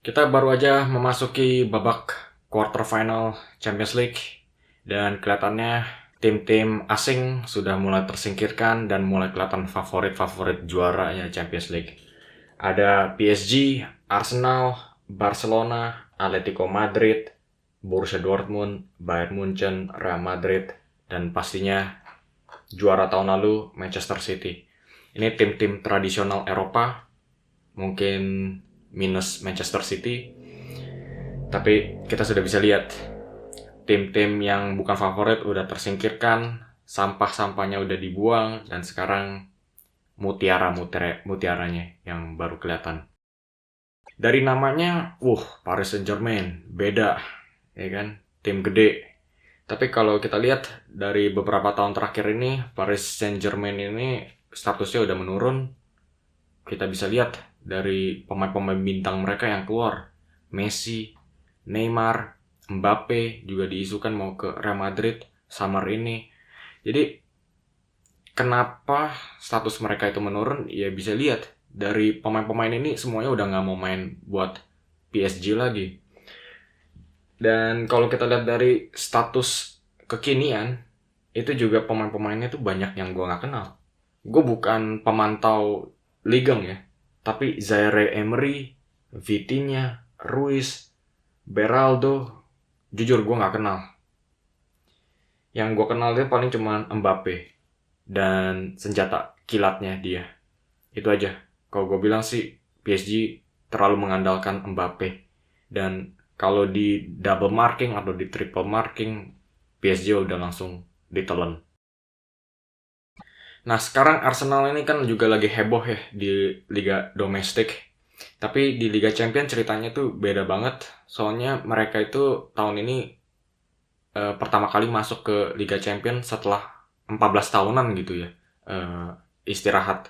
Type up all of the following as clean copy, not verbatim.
Kita baru aja memasuki babak quarter final Champions League dan kelihatannya tim-tim asing sudah mulai tersingkirkan dan mulai kelihatan favorit-favorit juaranya Champions League. Ada PSG, Arsenal, Barcelona, Atletico Madrid, Borussia Dortmund, Bayern Munchen, Real Madrid, dan pastinya juara tahun lalu Manchester City. Ini tim-tim tradisional Eropa, mungkin minus Manchester City. Tapi kita sudah bisa lihat tim-tim yang bukan favorit udah tersingkirkan, sampah-sampahnya udah dibuang, dan sekarang mutiaranya yang baru kelihatan. Dari namanya, Paris Saint-Germain, beda, ya kan, tim gede. Tapi kalau kita lihat dari beberapa tahun terakhir ini, Paris Saint-Germain ini statusnya udah menurun. Kita bisa lihat dari pemain-pemain bintang mereka yang keluar. Messi, Neymar, Mbappe juga diisukan mau ke Real Madrid summer ini. Jadi kenapa status mereka itu menurun? Ya bisa lihat dari pemain-pemain ini semuanya udah nggak mau main buat PSG lagi. Dan kalau kita lihat dari status kekinian, itu juga pemain-pemainnya tuh banyak yang gue nggak kenal. Gue bukan pemantau Liga ya, tapi Zaire Emery, Vitinha, Ruiz, Beraldo, jujur gue nggak kenal. Yang gue kenal dia paling cuma Mbappe dan senjata kilatnya dia. Itu aja. Kalau gue bilang sih PSG terlalu mengandalkan Mbappe. Dan kalau di double marking atau di triple marking, PSG udah langsung ditelan. Nah sekarang Arsenal ini kan juga lagi heboh ya di Liga Domestik. Tapi di Liga Champions ceritanya tuh beda banget. Soalnya mereka itu tahun ini pertama kali masuk ke Liga Champions setelah 14 tahunan gitu ya. Istirahat.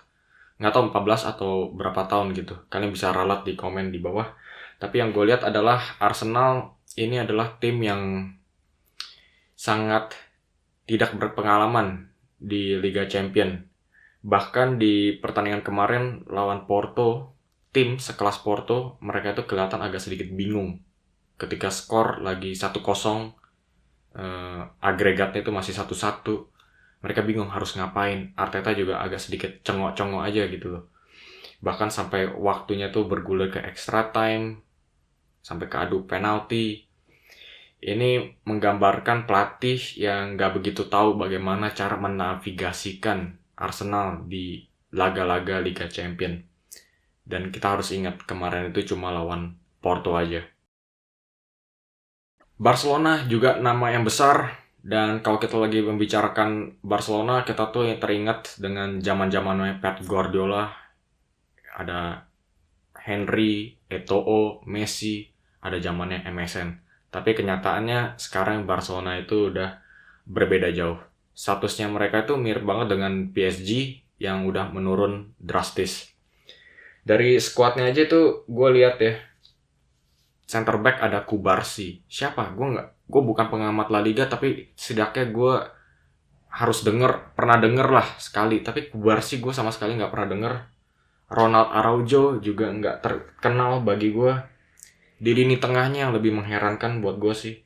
Nggak tahu 14 atau berapa tahun gitu. Kalian bisa ralat di komen di bawah. Tapi yang gue lihat adalah Arsenal ini adalah tim yang sangat tidak berpengalaman di Liga Champions. Bahkan di pertandingan kemarin lawan Porto, tim sekelas Porto, mereka itu kelihatan agak sedikit bingung. Ketika skor lagi 1-0, agregatnya itu masih 1-1, mereka bingung harus ngapain. Arteta juga agak sedikit cengok-cengok aja gitu loh. Bahkan sampai waktunya tuh bergulir ke extra time, sampai ke adu penalti. Ini menggambarkan pelatih yang gak begitu tahu bagaimana cara menavigasikan Arsenal di laga-laga Liga Champions. Dan kita harus ingat kemarin itu cuma lawan Porto aja. Barcelona juga nama yang besar. Dan kalau kita lagi membicarakan Barcelona, kita tuh yang teringat dengan zaman-zamannya Pep Guardiola. Ada Henry, Eto'o, Messi, ada zamannya MSN. Tapi kenyataannya sekarang Barcelona itu udah berbeda jauh. Statusnya mereka itu mirip banget dengan PSG yang udah menurun drastis. Dari squadnya aja tuh gue lihat ya, center back ada Kubarsi. Siapa? Gue bukan pengamat La Liga, tapi setidaknya gue harus pernah denger lah sekali. Tapi Kubarsi gue sama sekali nggak pernah denger. Ronald Araujo juga nggak terkenal bagi gue. Di lini tengahnya yang lebih mengherankan buat gue sih,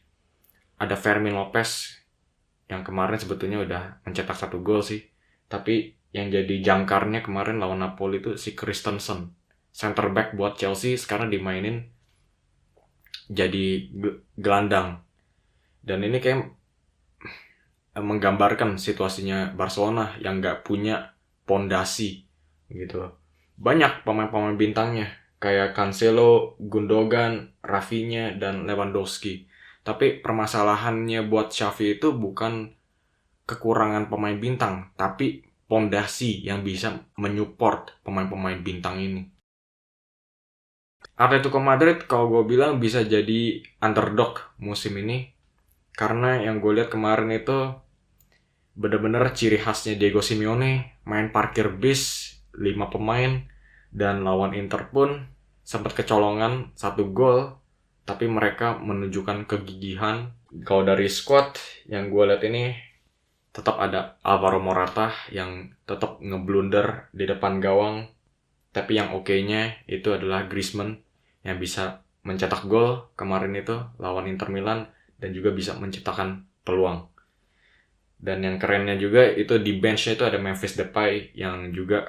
ada Fermin Lopez yang kemarin sebetulnya udah mencetak 1 gol sih. Tapi yang jadi jangkarnya kemarin lawan Napoli itu si Christensen. Center back buat Chelsea sekarang dimainin jadi gelandang. Dan ini kayak menggambarkan situasinya Barcelona yang gak punya pondasi gitu. Banyak pemain-pemain bintangnya kayak Cancelo, Gundogan, Rafinha, dan Lewandowski. Tapi permasalahannya buat Xavi itu bukan kekurangan pemain bintang, tapi pondasi yang bisa menyupport pemain-pemain bintang ini. Atletico Madrid kalau gue bilang bisa jadi underdog musim ini. Karena yang gue lihat kemarin itu bener-bener ciri khasnya Diego Simeone, main parkir bis, 5 pemain, dan lawan Inter pun sempat kecolongan 1 gol, tapi mereka menunjukkan kegigihan. Kalau dari squad yang gue lihat ini tetap ada Alvaro Morata yang tetap ngeblunder di depan gawang, tapi yang oke-nya itu adalah Griezmann yang bisa mencetak gol kemarin itu lawan Inter Milan dan juga bisa menciptakan peluang. Dan yang kerennya juga itu di benchnya itu ada Memphis Depay yang juga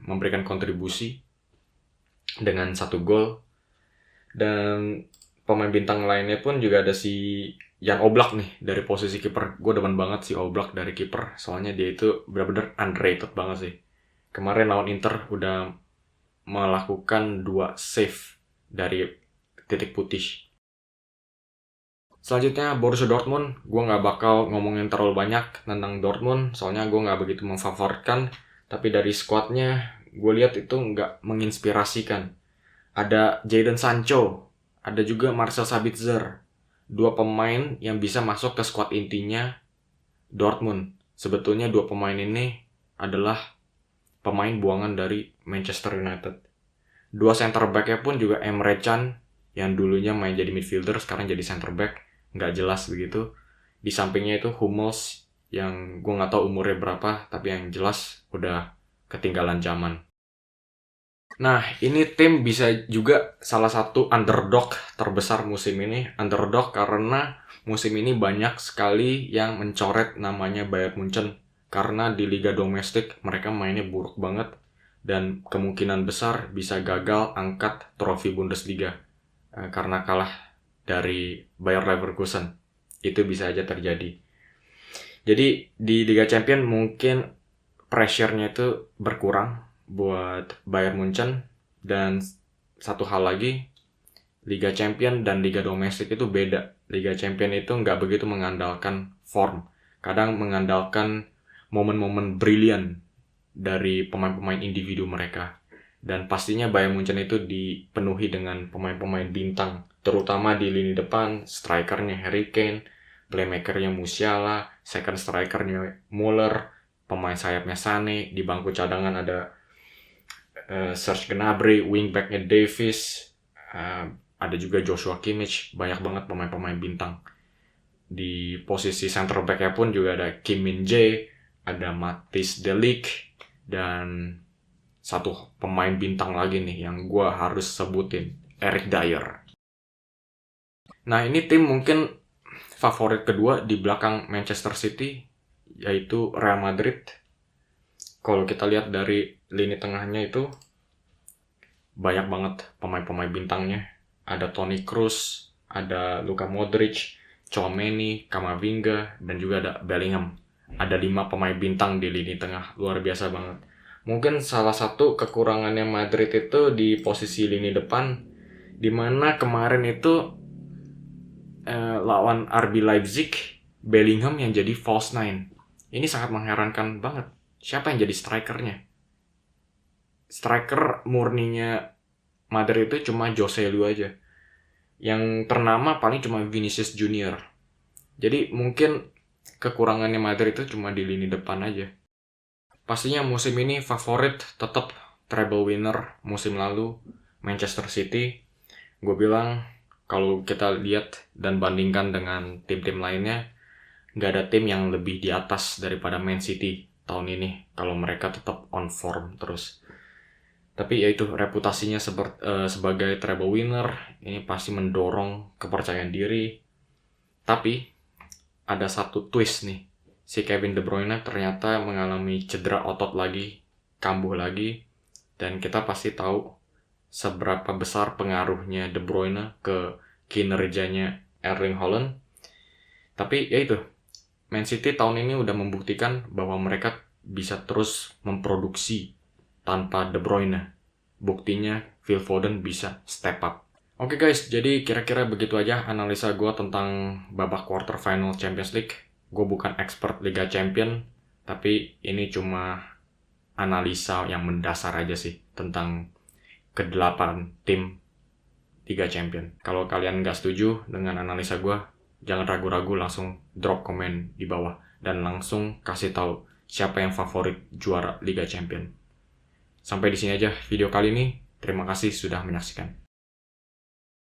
memberikan kontribusi dengan 1 gol. Dan pemain bintang lainnya pun juga ada si Jan Oblak nih dari posisi kiper. Gue demen banget si Oblak dari kiper, soalnya dia itu benar-benar underrated banget sih. Kemarin lawan Inter udah melakukan 2 save dari titik putih. Selanjutnya Borussia Dortmund. Gue nggak bakal ngomongin terlalu banyak tentang Dortmund, soalnya gue nggak begitu memfavoritkan. Tapi dari squadnya gue lihat itu nggak menginspirasikan. Ada Jadon Sancho, ada juga Marcel Sabitzer, 2 pemain yang bisa masuk ke squad intinya Dortmund. Sebetulnya 2 pemain ini adalah pemain buangan dari Manchester United. 2 center back-nya pun juga Emre Can yang dulunya main jadi midfielder, sekarang jadi center back, nggak jelas begitu. Di sampingnya itu Hummels yang gue nggak tahu umurnya berapa, tapi yang jelas udah ketinggalan zaman. Nah, ini tim bisa juga salah satu underdog terbesar musim ini. Underdog karena musim ini banyak sekali yang mencoret namanya Bayern Munchen. Karena di liga domestik mereka mainnya buruk banget. Dan kemungkinan besar bisa gagal angkat trofi Bundesliga. Karena kalah dari Bayer Leverkusen. Itu bisa aja terjadi. Jadi di Liga Champions mungkin pressure-nya itu berkurang buat Bayern Munchen. Dan satu hal lagi, Liga Champion dan Liga Domestik itu beda. Liga Champion itu nggak begitu mengandalkan form, kadang mengandalkan momen-momen brilian dari pemain-pemain individu mereka. Dan pastinya Bayern Munchen itu dipenuhi dengan pemain-pemain bintang, terutama di lini depan, strikernya Harry Kane, playmakernya Musiala, second strikernya Muller, pemain sayapnya Sané, di bangku cadangan ada Serge Gnabry, wingbacknya Davies, ada juga Joshua Kimmich, banyak banget pemain-pemain bintang. Di posisi center back-nya pun juga ada Kim Min-jae, ada Matthijs de Ligt, dan 1 pemain bintang lagi nih yang gue harus sebutin, Eric Dier. Nah, ini tim mungkin favorit kedua di belakang Manchester City, yaitu Real Madrid. Kalau kita lihat dari lini tengahnya itu banyak banget pemain-pemain bintangnya. Ada Toni Kroos, ada Luka Modric, Tchouaméni, Camavinga, dan juga ada Bellingham. Ada 5 pemain bintang di lini tengah, luar biasa banget. Mungkin salah satu kekurangannya Madrid itu di posisi lini depan, dimana kemarin itu lawan RB Leipzig, Bellingham yang jadi false nine. Ini sangat mengherankan banget. Siapa yang jadi strikernya? Striker murninya Madrid itu cuma Joselu aja. Yang ternama paling cuma Vinicius Junior. Jadi mungkin kekurangannya Madrid itu cuma di lini depan aja. Pastinya musim ini favorit tetap treble winner musim lalu, Manchester City. Gue bilang kalau kita lihat dan bandingkan dengan tim-tim lainnya, nggak ada tim yang lebih di atas daripada Man City tahun ini kalau mereka tetap on form terus. Tapi ya itu, reputasinya sebagai treble winner ini pasti mendorong kepercayaan diri. Tapi ada satu twist nih, si Kevin De Bruyne ternyata mengalami cedera otot lagi, kambuh lagi, dan kita pasti tahu seberapa besar pengaruhnya De Bruyne ke kinerjanya Erling Haaland. Tapi ya itu, Man City tahun ini udah membuktikan bahwa mereka bisa terus memproduksi tanpa De Bruyne. Buktinya Phil Foden bisa step up. Oke guys, jadi kira-kira begitu aja analisa gue tentang babak quarter final Champions League. Gue bukan expert Liga Champion, tapi ini cuma analisa yang mendasar aja sih tentang ke-8 tim Liga Champion. Kalau kalian nggak setuju dengan analisa gue, jangan ragu-ragu, langsung drop komen di bawah dan langsung kasih tahu siapa yang favorit juara Liga Champion. Sampai di sini aja video kali ini. Terima kasih sudah menyaksikan.